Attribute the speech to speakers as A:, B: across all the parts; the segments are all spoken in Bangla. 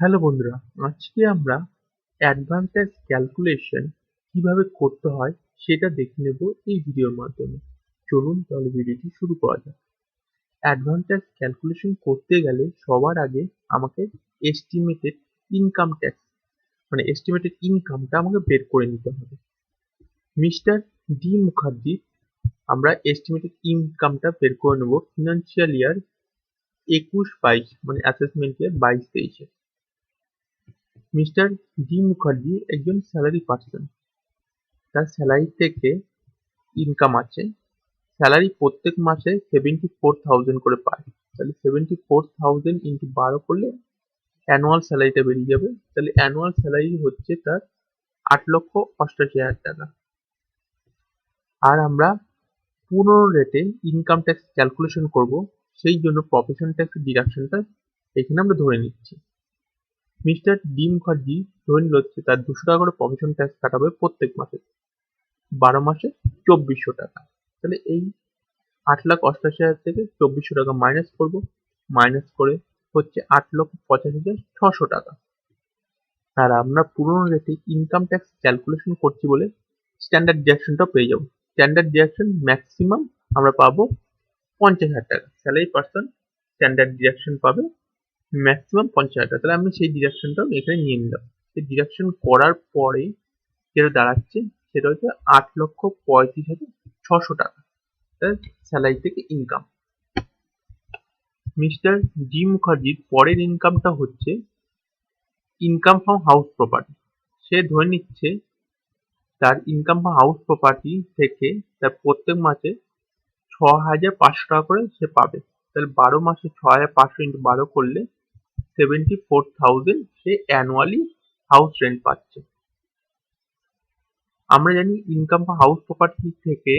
A: হ্যালো বন্ধুরা, আজকে আমরা অ্যাডভান্স ট্যাক্স ক্যালকুলেশন কিভাবে করতে হয় সেটা দেখে নেব এই ভিডিওর মাধ্যমে। চলুন তাহলে ভিডিওটি শুরু করা যাক। অ্যাডভান্স ট্যাক্স ক্যালকুলেশন করতে গেলে সবার আগে আমাকে এস্টিমেটেড ইনকাম ট্যাক্স এস্টিমেটেড ইনকামটা আমাকে বের করে নিতে হবে। মিস্টার ডি মুখার্জি আমরা এস্টিমেটেড ইনকামটা বের করে নেব ফিনান্সিয়াল ইয়ার 21-22 অ্যাসেসমেন্ট ইয়ার 22-23-এ। মিস্টার ডি মুখার্জি একজন স্যালারি পার্সন, তার স্যালারি থেকে ইনকাম আছে। স্যালারি প্রত্যেক মাসে 74,000 করে পায়। তাহলে 74,000 ইন্টু 12 করলে অ্যানুয়াল স্যালারিটা বেরিয়ে যাবে। তাহলে অ্যানুয়াল স্যালারি হচ্ছে তার 8,88,000 টাকা। আর আমরা পুরো রেটে ইনকাম ট্যাক্স ক্যালকুলেশন করব, সেই জন্য প্রফেশন ট্যাক্স ডিডাকশনটা এখানে আমরা ধরে নিচ্ছি। মিস্টার ডি মুখার্জি ধরে নিল হচ্ছে তার 200 টাকা করে প্রফেশন ট্যাক্স কাটাবে প্রত্যেক মাসে, 12 মাসে 2400 টাকা। তাহলে এই 8,88,000 থেকে 2400 টাকা মাইনাস করব, মাইনাস করে হচ্ছে 8,85,600 টাকা। আর আমরা পুরোনো রেটে ইনকাম ট্যাক্স ক্যালকুলেশন করছি বলে স্ট্যান্ডার্ড ডিডাকশনটা পেয়ে যাবো। স্ট্যান্ডার্ড ডিডাকশন ম্যাক্সিমাম আমরা পাবো 50,000 টাকা। স্যালারি পার্সন স্ট্যান্ডার্ড ডিডাকশন পাবে ম্যাক্সিমাম 50,000 টাকা। তাহলে আমি সেই ডিডাকশনটা এখানে নিয়ে নিলাম। সেই ডিডাকশন করার পরে যেটা দাঁড়াচ্ছে সেটা হচ্ছে 8,35,600 টাকা স্যালারি থেকে ইনকাম। মিস্টার জি মুখার্জির পরের ইনকামটা হচ্ছে ইনকাম ফ্রম হাউস প্রপার্টি। সে ধরে নিচ্ছে তার ইনকাম ফ্রম হাউস প্রপার্টি থেকে তার প্রত্যেক মাসে 6,500 টাকা করে সে পাবে। তাহলে 12 মাসে 6,500 ইন্টু 12 করলে 74,000 সে অ্যানুয়ালি হাউস রেন্ট পাচ্ছে। আমরা জানি ইনকাম ফ্রম হাউস প্রপার্টি থেকে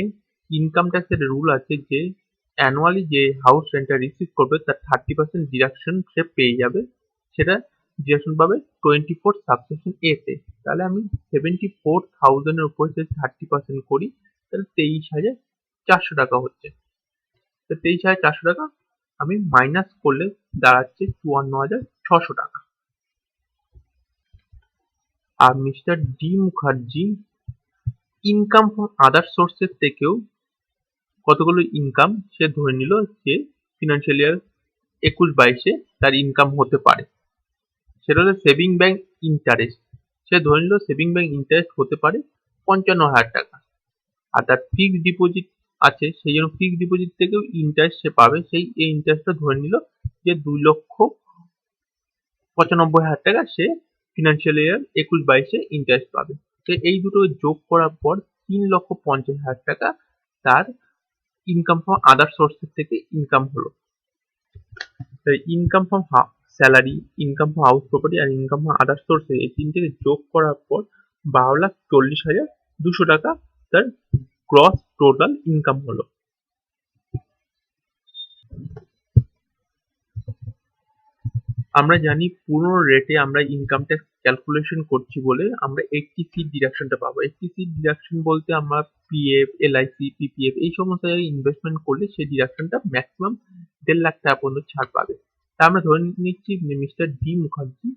A: ইনকাম ট্যাক্সের রুল আছে যে অ্যানুয়ালি যে হাউস রেন্টটা রিসিভ করবে তার 30% ডিডাকশন সে পেয়ে যাবে। সেটা ডিডাকশন পাবে 24 সাবসেকশন এ তে। তাহলে আমি 74,000 এর উপর যদি 30% করি তাহলে 23,400 টাকা হচ্ছে। তো 23,400 টাকা আমি মাইনাস করলে দাঁড়াচ্ছে 54,600 টাকা। আর mister D Mukherjee income from other সোর্সের থেকেও কতগুলো ইনকাম সে ধরে নিল যে ফিনান্সিয়াল ইয়ার 21-22-এ তার ইনকাম হতে পারে। সেটা হলো সেভিং ব্যাংক ইন্টারেস্ট। সে ধরে নিল সেভিং ব্যাংক ইন্টারেস্ট হতে পারে 55,000 টাকা। আর তার ফিক্সড ডিপোজিট আছে, সেই জন্য ফিক্সড ডিপোজিট থেকেও ইন্টারেস্ট সে পাবে। সেই এই ইন্টারেস্টটা ধরে নিল যে 2,95,000 টাকা সে ফিনান্সিয়াল ইয়ার 21-22-এ ইন্টারেস্ট পাবে। তো এই দুটো যোগ করার পর 3,50,000 টাকা তার ইনকাম ফ্রম আদার সোর্সেস থেকে ইনকাম হলো। Income from salary, income from house property আর ইনকাম ফ্রম আদার সোর্সে এই তিনটেকে যোগ করার পর 12,40,200 টাকা তার গ্রস টোটাল ইনকাম হলো। আমরা জানি পুরনো রেটে আমরা ইনকাম ট্যাক্স ক্যালকুলেশন করছি বলে আমরা 80C ডিডাকশনটা পাবো। 80C ডিডাকশন বলতে আমরা পিএফ, এলআইসি, পিপিএফ এই সমস্ত জায়গায় ইনভেস্টমেন্ট করলে সেই ডিডাকশনটা ম্যাক্সিমাম 1.5 লাখ টাকা পর্যন্ত ছাড় পাবে। তা আমরা ধরে নিচ্ছি মিস্টার ডি মুখার্জি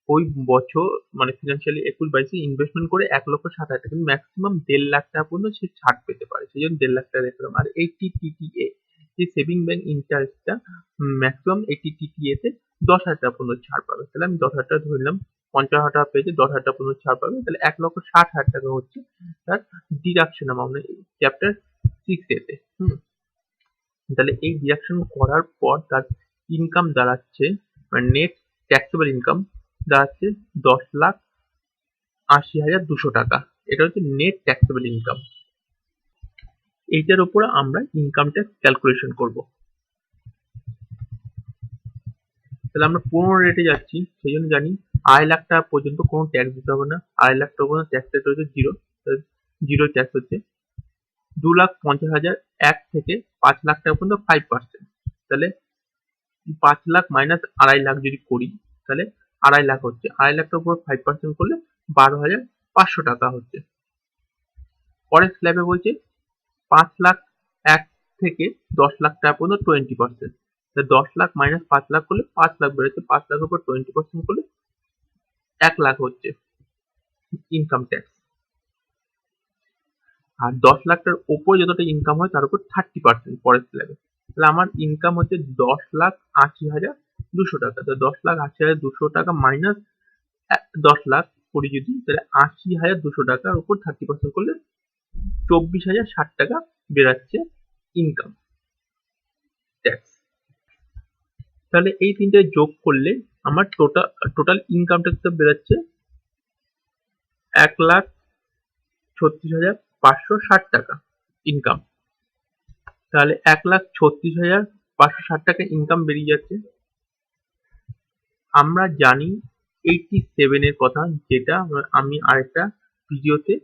A: ওই বছর ফিনান্সিয়ালি 21-22-এ ইনভেস্টমেন্ট করে 1,60,000 টাকা, কিন্তু ম্যাক্সিমাম 1.5 লাখ টাকা পর্যন্ত সে ছাড় পেতে পারে। সেই জন্য 1.5 লাখ টাকা রেখে দিলাম। আর 80TTA যে সেভিং ব্যাংক ইন্টারেস্টটা ম্যাক্সিমাম 80TTA তে 10,000 টাকা পর্যন্ত ছাড় পাবে। তাহলে আমি 10,000 টাকা ধরে নিলাম, 50,000 টাকা পেয়েছে, 10,000 টাকা পর্যন্ত ছাড় পাবে। তাহলে 1,60,000 টাকা হচ্ছে তার ডিডাকশন অ্যামাউন্ট চ্যাপ্টার 6A তে। তাহলে এই ডিডাকশন করার পর তার ইনকাম দাঁড়াচ্ছে নেট ট্যাক্সেবল ইনকাম দাঁড়াচ্ছে 10,80,200 টাকা। এটা হচ্ছে নেট ট্যাক্সেবল ইনকাম। এইটার উপর আমরা ইনকাম ট্যাক্স ক্যালকুলেশন করব। তাহলে আমরা 15 রেটে যাচ্ছি, সেই জন্য জানি 2.5 লাখ টাকা পর্যন্ত কোনো ট্যাক্স দিতে হবে না। 2.5 লাখ টাকা পর্যন্ত ট্যাক্স রেট হচ্ছে জিরো, জিরো ট্যাক্স হচ্ছে। 2,50,000 1 থেকে 5 লাখ টাকা পর্যন্ত 5%। তাহলে 5 লাখ মাইনাস 2.5 লাখ যদি করি তাহলে 2.5 লাখ হচ্ছে। 2.5 লাখ টাকার উপর 5% করলে 12,500 টাকা হচ্ছে। পরের স্ল্যাবে বলছে 5 লাখ 1 থেকে 10 লাখ টাকা পর্যন্ত 20%। 10 লাখ মাইনাস 5 লাখ করলে 5 লাখ বেরোচ্ছে। 5 লাখের উপর 20% করলে 1 লাখ হচ্ছে ইনকাম ট্যাক্স, আর 10 লাখটার ওপর যতটা ইনকাম হয় তার উপর 30% পরের স্ল্যাবে। তাহলে আমার ইনকাম হচ্ছে 10,80,200 টাকা। তো 10,80,200 টাকা মাইনাস 10 লাখ করি যদি, তাহলে 80,200 টাকার উপর 30% করলে 24,060 টাকা বেরাচ্ছে ইনকাম ট্যাক্স। তাহলে এই তিনটে যোগ করলে আমার টোটাল ইনকাম ট্যাক্সটা বেরাচ্ছে 1,36,560 টাকা ইনকাম। তাহলে 1,36,560 টাকা ইনকাম বেরিয়ে যাচ্ছে। আমরা জানি 87 এর কথা, যেটা আমি আরেকটা ভিডিওতে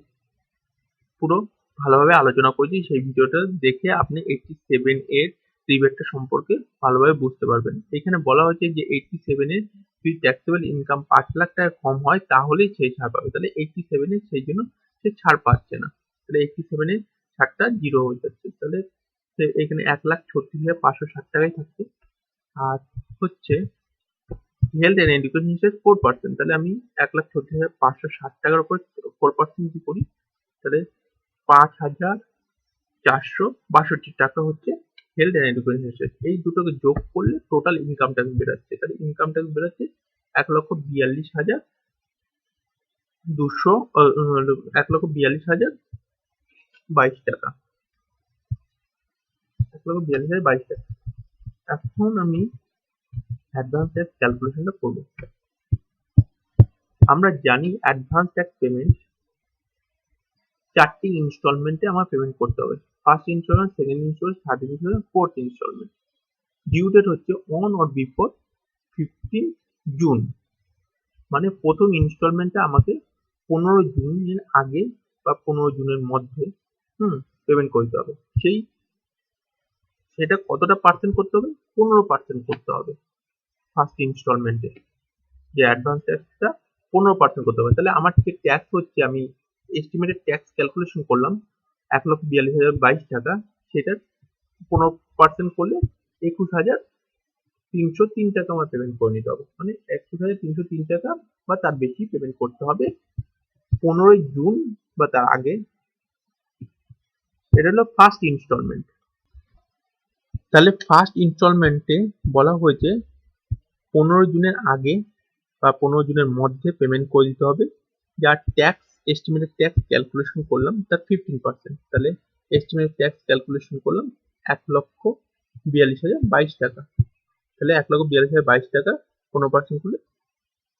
A: পুরো ভালোভাবে আলোচনা করেছি। সেই ভিডিওটা দেখে আপনি 87 এর রিবেটটা সম্পর্কে ভালোভাবে বুঝতে পারবেন। এখানে বলা হয়েছে যে 87 এর যদি ট্যাক্সেবল ইনকাম 5 লাখ টাকা কম হয় তাহলেই সে ছাড় পাবে। তাহলে 87 এর সেই জন্য সে ছাড় পাচ্ছে না। তাহলে 87 এর ছাড়টা জিরো হয়ে যাচ্ছে। তাহলে এখানে 1,36,560 টাকাই থাকছে। আর হচ্ছে হেলথ এন্ড এডুকেশন হিসেবে 4%। তাহলে আমি 1,36,560 টাকার উপর 4% যদি করি, তাহলে 5,462 টাকা হচ্ছে হেলথ এন্ড এডুকেশন হিসেবে। এই দুটোকে যোগ করলে টোটাল ইনকাম ট্যাক্স বেরোচ্ছে। তাহলে ইনকাম ট্যাক্স বেরোচ্ছে 1,42,200 1,42,022 টাকা। 1,42,022 টাকা। এখন আমি অ্যাডভান্স ট্যাক্স ক্যালকুলেশনটা করব। আমরা জানি অ্যাডভান্স ট্যাক্স পেমেন্ট 4টি ইনস্টলমেন্টে আমার পেমেন্ট করতে হবে। First instalment, second instalment, third instalment, fourth instalment. Due date হচ্ছে অন অর বিফোর 15 জুন। মানে প্রথম ইনস্টলমেন্টটা আমাকে 15 জুনের আগে বা 15 জুনের মধ্যে পেমেন্ট করতে হবে। সেটা কতটা পার্সেন্ট করতে হবে? 15% করতে হবে ফার্স্ট ইনস্টলমেন্টে। যে অ্যাডভান্স ট্যাক্সটা 15% করতে হবে। তাহলে আমার যে ট্যাক্স হচ্ছে, আমি এস্টিমেটেড ট্যাক্স ক্যালকুলেশন করলাম 1,42,022 টাকা, সেটা 15% করলে 21,303 টাকা আমার পেমেন্ট করে নিতে হবে। মানে 21,303 টাকা বা তার বেশি পেমেন্ট করতে হবে 15 জুন বা তার আগে। এটা হলো ফার্স্ট ইনস্টলমেন্ট। তাহলে ফার্স্ট ইনস্টলমেন্টে বলা হয়েছে 15 জুনের আগে বা 15 জুনের মধ্যে পেমেন্ট করে দিতে হবে। যার ট্যাক্স এস্টিমেটেড ট্যাক্স ক্যালকুলেশন করলাম তার 15%। তাহলে এস্টিমেটেড ট্যাক্স ক্যালকুলেশন করলাম 1,42,022 টাকা। তাহলে 1,42,022 টাকা 15% করলে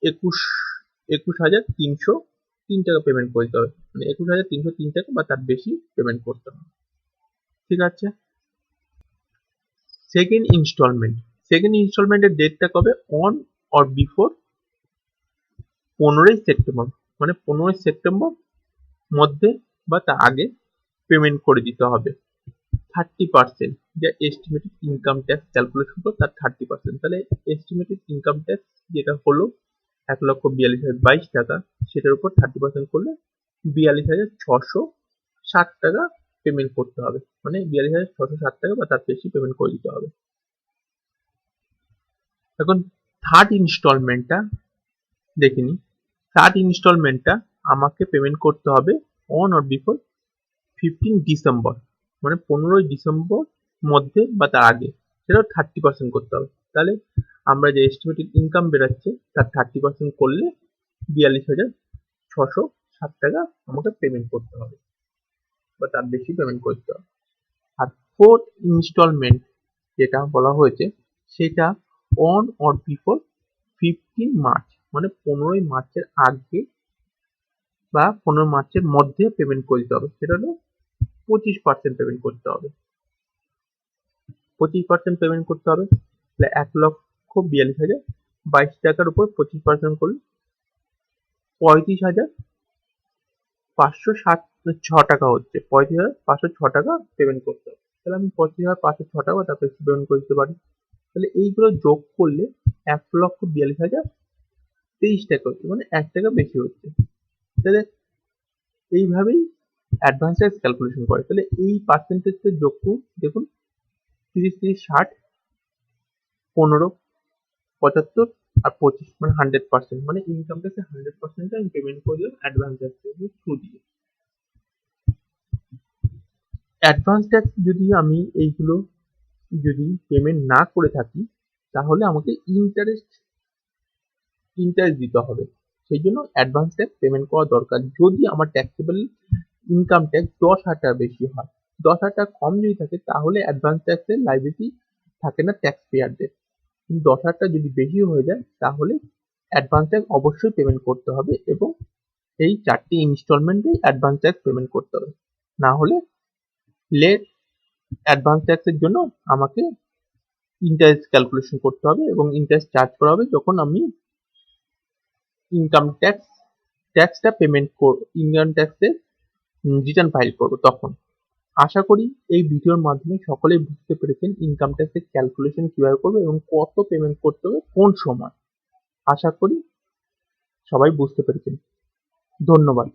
A: 21,303 টাকা পেমেন্ট করে দিতে হবে। মানে 21,303 টাকা বা তার বেশি পেমেন্ট করতে হবে। ঠিক আছে। সেকেন্ড ইনস্টলমেন্টের ডেটটা কবে? On or before 15 September. মানে 15 সেপ্টেম্বর মধ্যে বা তার আগে পেমেন্ট করে দিতে হবে 30%। যা এস্টিমেটেড ইনকাম ট্যাক্স ক্যালকুলেশন করো তার 30%। তাহলে এস্টিমেটেড ইনকাম ট্যাক্স যেটা হলো 1,42,022 টাকা, সেটার উপর 30% করলে 42,660 টাকা পেমেন্ট করতে হবে। মানে 42,660 টাকা বা তার বেশি পেমেন্ট করে দিতে হবে। এখন থার্ড ইনস্টলমেন্টটা দেখে নিই। থার্ড ইনস্টলমেন্টটা আমাকে পেমেন্ট করতে হবে অন অর বিফোর 15 ডিসেম্বর। মানে 15 ডিসেম্বর মধ্যে বা তার আগে, সেটাও 30% করতে হবে। তাহলে আমরা যে এস্টিমেটেড ইনকাম বেরাচ্ছে তার 30% করলে 42,660 টাকা আমাকে পেমেন্ট করতে হবে বা তার বেশি পেমেন্ট করতে হবে। আর ফোর্থ ইনস্টলমেন্ট যেটা বলা হয়েছে সেটা অন অর বিফোর 15 মার্চ। মানে 15 মার্চের আগে বা 15 মার্চের মধ্যে পেমেন্ট করে দিতে হবে। সেটা হলো 25% পেমেন্ট করতে হবে। 25% পেমেন্ট করতে হবে। তাহলে 1,42,022 টাকার উপর 25% করলে 35,506 টাকা হচ্ছে। 35,506 টাকা পেমেন্ট করতে হবে। তাহলে আমি 35,506 টাকা তারপরে পেমেন্ট করে দিতে পারি। তাহলে এইগুলো যোগ করলে 1,42,023 টাকা হচ্ছে। মানে 1 টাকা বেশি হচ্ছে। তাহলে এইভাবেই অ্যাডভান্স ট্যাক্স ক্যালকুলেশন করে। তাহলে এই পার্সেন্টেজটা যোগ করুন, দেখুন 30, 30, 60, 15, 75, আর 25 মানে 100%, মানে ইনকাম ট্যাক্সের 100% আমি পেমেন্ট করে দিলাম অ্যাডভান্স ট্যাক্সের থ্রু দিয়ে। অ্যাডভান্স ট্যাক্স যদি আমি এইগুলো যদি পেমেন্ট না করে থাকি, তাহলে আমাকে ইন্টারেস্ট দিতে হবে। সেই জন্য অ্যাডভান্স ট্যাক্স পেমেন্ট করা দরকার। যদি আমার ট্যাক্সেবল ইনকাম ট্যাক্স 10,000 টাকা বেশি হয়, 10,000 টাকা কম যদি থাকে, তাহলে অ্যাডভান্স ট্যাক্সের লাইবিলিটি থাকে না ট্যাক্স পেয়ারদের। কিন্তু 10,000 টাকা যদি বেশি হয়ে যায়, তাহলে অ্যাডভান্স ট্যাক্স অবশ্যই পেমেন্ট করতে হবে, এবং এই 4টি ইনস্টলমেন্টে অ্যাডভান্স ট্যাক্স পেমেন্ট করতে হবে। না হলে লেট অ্যাডভান্স ট্যাক্সের জন্য আমাকে ইন্টারেস্ট ক্যালকুলেশন করতে হবে, এবং ইন্টারেস্ট চার্জ করা হবে যখন আমি ইনকাম ট্যাক্সটা পেমেন্ট করব, ইনকাম ট্যাক্সের রিটার্ন ফাইল করব তখন। আশা করি এই ভিডিওর মাধ্যমে সকলেই বুঝতে পেরেছেন ইনকাম ট্যাক্সের ক্যালকুলেশন কিভাবে করবে এবং কত পেমেন্ট করতে হবে কোন সময়। আশা করি সবাই বুঝতে পেরেছেন। ধন্যবাদ।